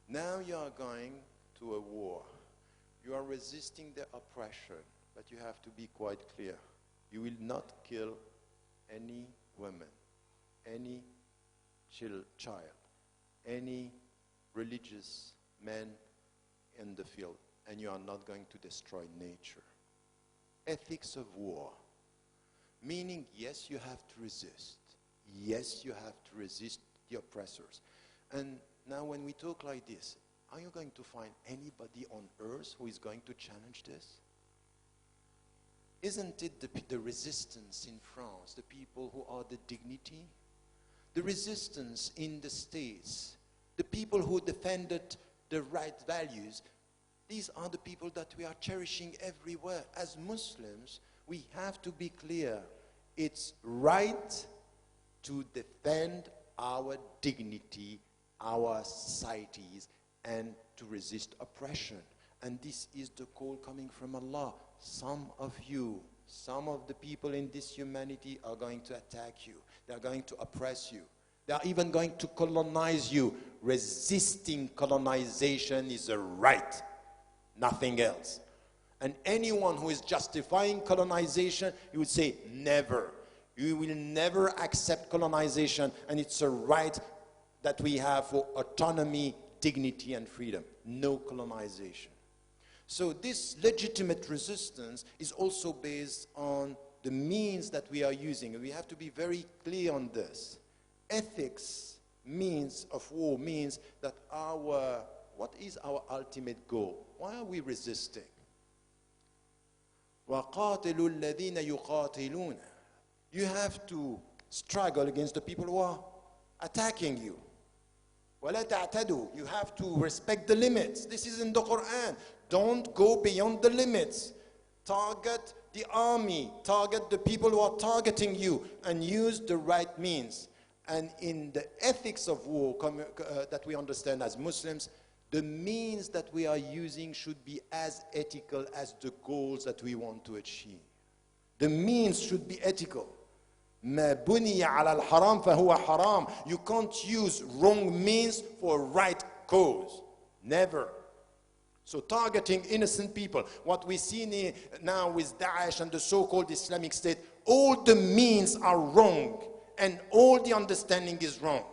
Now you are going to a war. You are resisting the oppression, but you have to be quite clear. You will not kill any woman, any child, any religious man in the field, and you are not going to destroy nature. Ethics of war. Meaning, yes, you have to resist. Yes, you have to resist the oppressors. And now when we talk like this, are you going to find anybody on earth who is going to challenge this? Isn't it the resistance in France, the people who are the dignity? The resistance in the States, the people who defended the right values, these are the people that we are cherishing everywhere. As Muslims, we have to be clear. It's right to defend our dignity, our societies, and to resist oppression. And this is the call coming from Allah. Some of you, some of the people in this humanity are going to attack you. They are going to oppress you. They are even going to colonize you. Resisting colonization is a right, nothing else. And anyone who is justifying colonization, you would say, never. You will never accept colonization, and it's a right that we have for autonomy, dignity, and freedom. No colonization. So this legitimate resistance is also based on the means that we are using. And we have to be very clear on this. Ethics means of war means that what is our ultimate goal? Why are we resisting? وَقَاتِلُوا الَّذِينَ يُقَاتِلُونَ. You have to struggle against the people who are attacking you. وَلَا تَعْتَدُوا. You have to respect the limits. This is in the Quran. Don't go beyond the limits. Target the army. Target the people who are targeting you, and use the right means. And in the ethics of war that we understand as Muslims, the means that we are using should be as ethical as the goals that we want to achieve. The means should be ethical. ما بني على الحرام فهو حرام. You can't use wrong means for a right cause. Never. So targeting innocent people, what we see now with Daesh and the so-called Islamic State, all the means are wrong and all the understanding is wrong.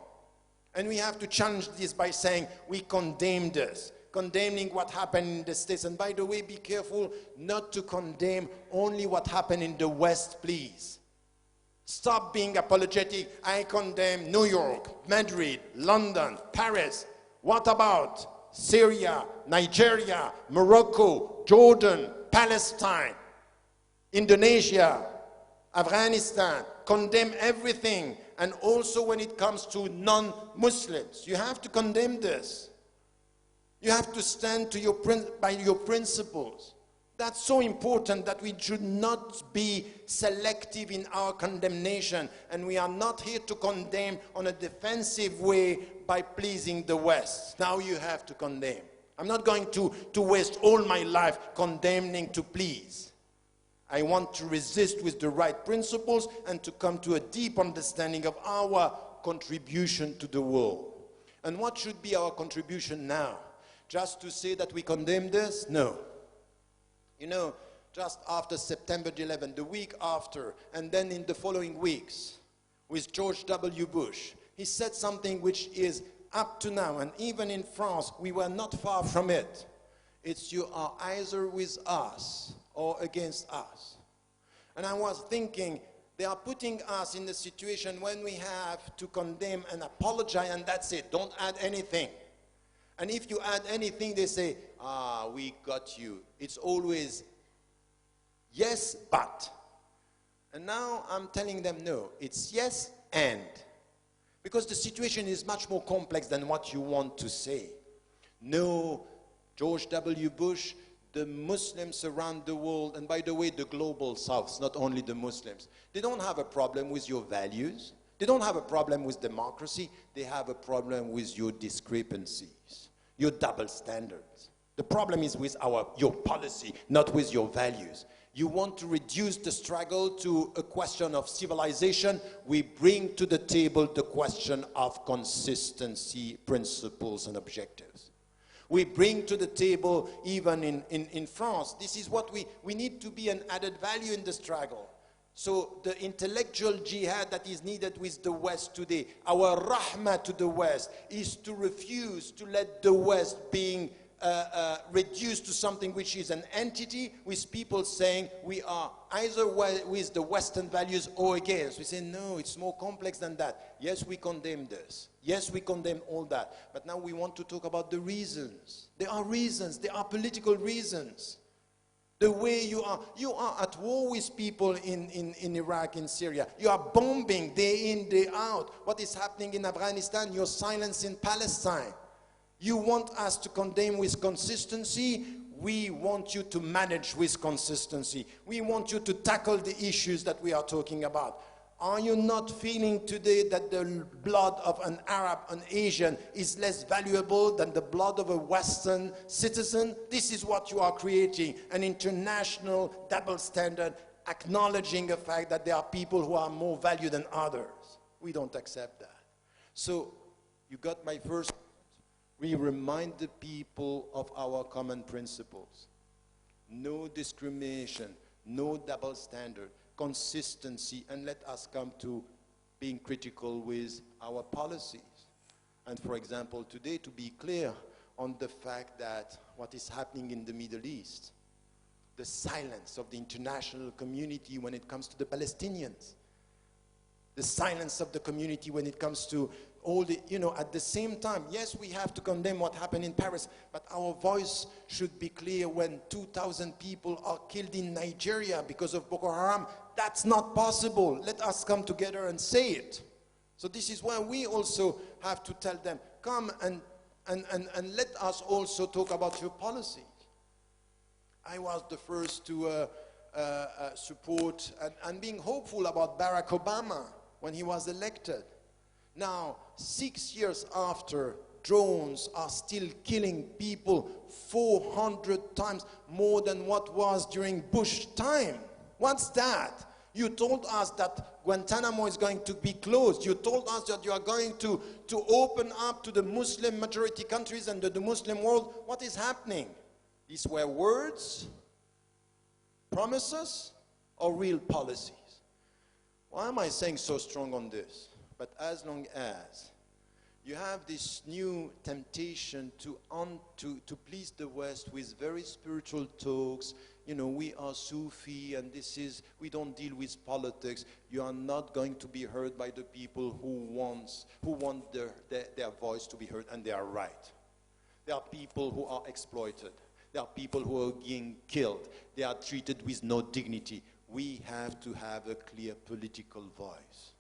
And we have to challenge this by saying we condemn this, condemning what happened in the States. And by the way, be careful not to condemn only what happened in the West, please. Stop being apologetic. I condemn New York, Madrid, London, Paris. What about Syria, Nigeria, Morocco, Jordan, Palestine, Indonesia, Afghanistan? Condemn everything. And also when it comes to non-Muslims, you have to condemn this. You have to stand to by your principles. That's so important that we should not be selective in our condemnation. And we are not here to condemn on a defensive way by pleasing the West. Now you have to condemn. I'm not going to waste all my life condemning to please. I want to resist with the right principles and to come to a deep understanding of our contribution to the world. And what should be our contribution now? Just to say that we condemn this? No. You know, just after September 11, the week after, and then in the following weeks, with George W. Bush, he said something which is up to now, and even in France, we were not far from it. It's you are either with us or against us. And I was thinking, they are putting us in a situation when we have to condemn and apologize, and that's it. Don't add anything. And if you add anything, they say, we got you. It's always yes, but. And now I'm telling them, no, it's yes and. Because the situation is much more complex than what you want to say. No, George W. Bush, the Muslims around the world, and by the way, the global South, not only the Muslims, they don't have a problem with your values. They don't have a problem with democracy. They have a problem with your discrepancies, your double standards. The problem is with your policy, not with your values. You want to reduce the struggle to a question of civilization. We bring to the table the question of consistency, principles, and objectives. We bring to the table, even in France, this is what we need to be an added value in the struggle. So the intellectual jihad that is needed with the West today, our rahmah to the West, is to refuse to let the West being reduced to something which is an entity, with people saying we are either with the Western values or against. We say, no, it's more complex than that. Yes, we condemn this. Yes, we condemn all that. But now we want to talk about the reasons. There are reasons. There are political reasons. The way you are at war with people in Iraq, in Syria. You are bombing day in, day out. What is happening in Afghanistan? Your silence in Palestine. You want us to condemn with consistency. We want you to manage with consistency. We want you to tackle the issues that we are talking about. Are you not feeling today that the blood of an Arab, an Asian, is less valuable than the blood of a Western citizen? This is what you are creating, an international double standard, acknowledging the fact that there are people who are more valued than others. We don't accept that. So, you got my first point. We remind the people of our common principles. no discrimination, no double standard, consistency, and let us come to being critical with our policies. And for example, today, to be clear on the fact that what is happening in the Middle East, the silence of the international community when it comes to the Palestinians, the silence of the community when it comes to all the, at the same time, yes, we have to condemn what happened in Paris, but our voice should be clear when 2,000 people are killed in Nigeria because of Boko Haram. That's not possible. Let us come together and say it. So this is why we also have to tell them, come and let us also talk about your policy. I was the first to support and being hopeful about Barack Obama when he was elected. Now, 6 years after, drones are still killing people 400 times more than what was during Bush time. What's that? You told us that Guantanamo is going to be closed. You told us that you are going to open up to the Muslim majority countries and the Muslim world. What is happening? These were words, promises, or real policies? Why am I saying so strong on this? But as long as you have this new temptation to please the West with very spiritual talks, we are Sufi and we don't deal with politics, you are not going to be heard by the people who want their voice to be heard, and they are right. There are people who are exploited. There are people who are being killed. They are treated with no dignity. We have to have a clear political voice.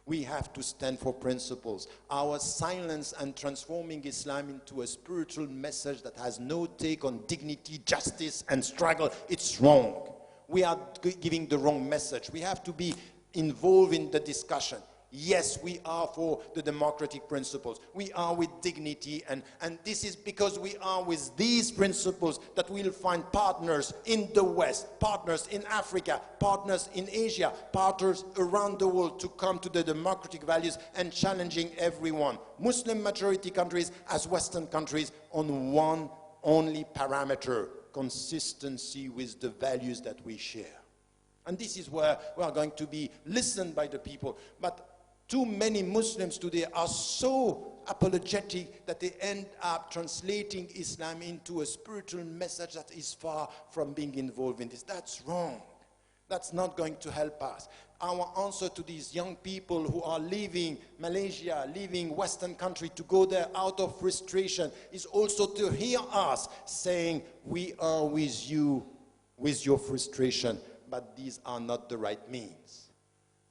We have to stand for principles. Our silence and transforming Islam into a spiritual message that has no take on dignity, justice, and struggle, it's wrong. We are giving the wrong message. We have to be involved in the discussion. Yes, we are for the democratic principles. We are with dignity, and this is because we are with these principles that we'll find partners in the West, partners in Africa, partners in Asia, partners around the world to come to the democratic values and challenging everyone, Muslim majority countries as Western countries, on one only parameter: consistency with the values that we share. And this is where we are going to be listened by the people. But too many Muslims today are so apologetic that they end up translating Islam into a spiritual message that is far from being involved in this. That's wrong. That's not going to help us. Our answer to these young people who are leaving Malaysia, leaving Western country to go there out of frustration is also to hear us saying, we are with you with your frustration, but these are not the right means.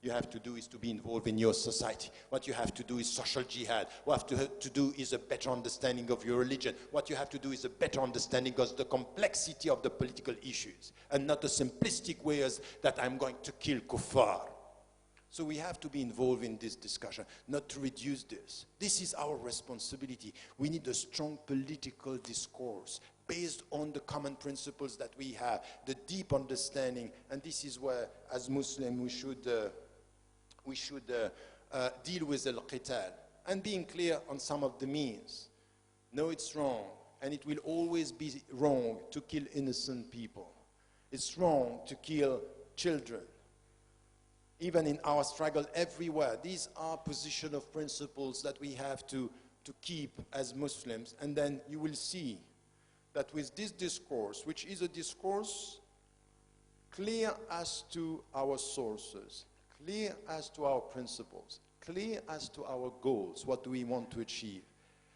You have to do is to be involved in your society. What you have to do is social jihad. What you have to do is a better understanding of your religion. What you have to do is a better understanding of the complexity of the political issues, and not a simplistic way as that I'm going to kill kuffar. So we have to be involved in this discussion, not to reduce this. This is our responsibility. We need a strong political discourse based on the common principles that we have, the deep understanding, and this is where, as Muslims, we should deal with al-qital, and being clear on some of the means. No, it's wrong, and it will always be wrong to kill innocent people. It's wrong to kill children. Even in our struggle everywhere, these are position of principles that we have to keep as Muslims, and then you will see that with this discourse, which is a discourse clear as to our sources, clear as to our principles, clear as to our goals, what do we want to achieve.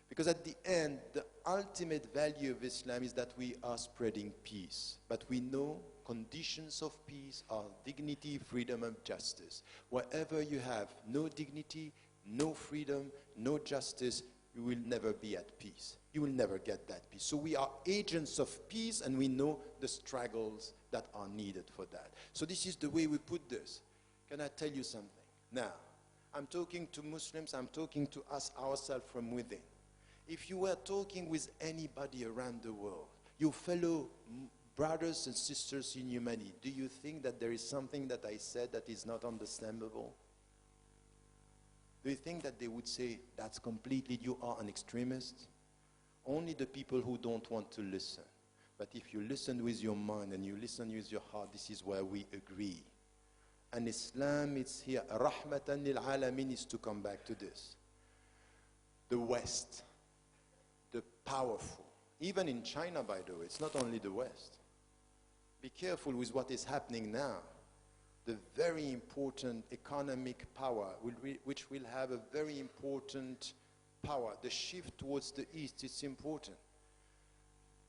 Because at the end, the ultimate value of Islam is that we are spreading peace. But we know conditions of peace are dignity, freedom, and justice. Wherever you have no dignity, no freedom, no justice, you will never be at peace. You will never get that peace. So we are agents of peace, and we know the struggles that are needed for that. So this is the way we put this. Can I tell you something? Now, I'm talking to Muslims, I'm talking to us ourselves from within. If you were talking with anybody around the world, your fellow brothers and sisters in humanity, do you think that there is something that I said that is not understandable? Do you think that they would say, that's completely, you are an extremist? Only the people who don't want to listen. But if you listen with your mind and you listen with your heart, this is where we agree. And Islam is here. Rahmantan lil Alamin is to come back to this. The West, the powerful. Even in China, by the way, it's not only the West. Be careful with what is happening now. The very important economic power, which will have a very important power. The shift towards the East is important.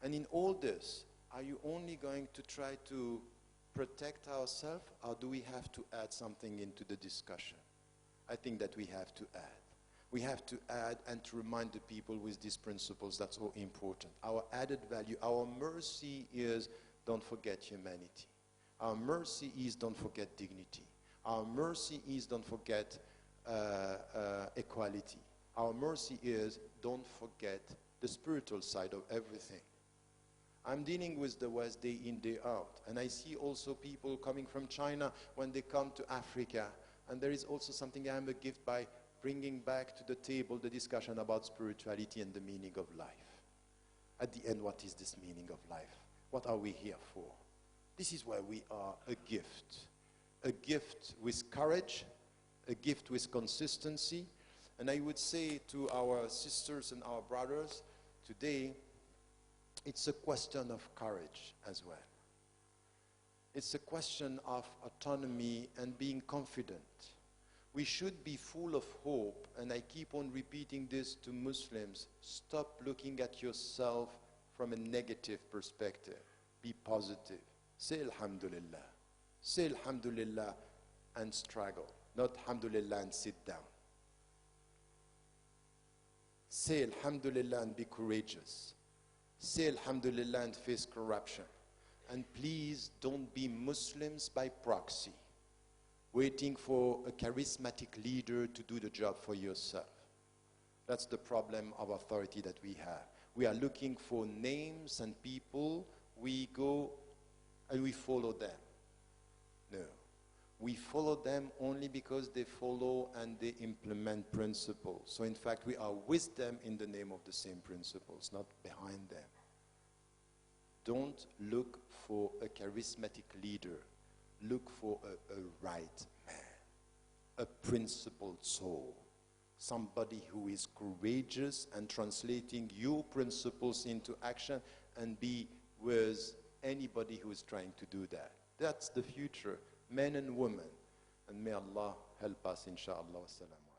And in all this, are you only going to try to protect ourselves, or do we have to add something into the discussion? I think that we have to add. We have to add and to remind the people with these principles. That's all important. Our added value, our mercy is don't forget humanity. Our mercy is don't forget dignity. Our mercy is don't forget equality. Our mercy is don't forget the spiritual side of everything. I'm dealing with the West day in, day out. And I see also people coming from China when they come to Africa. And there is also something I am a gift by bringing back to the table the discussion about spirituality and the meaning of life. At the end, what is this meaning of life? What are we here for? This is where we are a gift. A gift with courage, a gift with consistency. And I would say to our sisters and our brothers, today, it's a question of courage as well. It's a question of autonomy and being confident. We should be full of hope, and I keep on repeating this to Muslims. Stop looking at yourself from a negative perspective. Be positive. Say Alhamdulillah. Say Alhamdulillah and struggle. Not Alhamdulillah and sit down. Say Alhamdulillah and be courageous. Say Alhamdulillah and face corruption. And please don't be Muslims by proxy, waiting for a charismatic leader to do the job for yourself. That's the problem of authority that we have. We are looking for names and people. We go and we follow them. No. We follow them only because they follow and they implement principles. So in fact, we are with them in the name of the same principles, not behind them. Don't look for a charismatic leader. Look for a right man, a principled soul, somebody who is courageous and translating your principles into action, and be with anybody who is trying to do that. That's the future, men and women. And may Allah help us, inshallah. Wassalamu.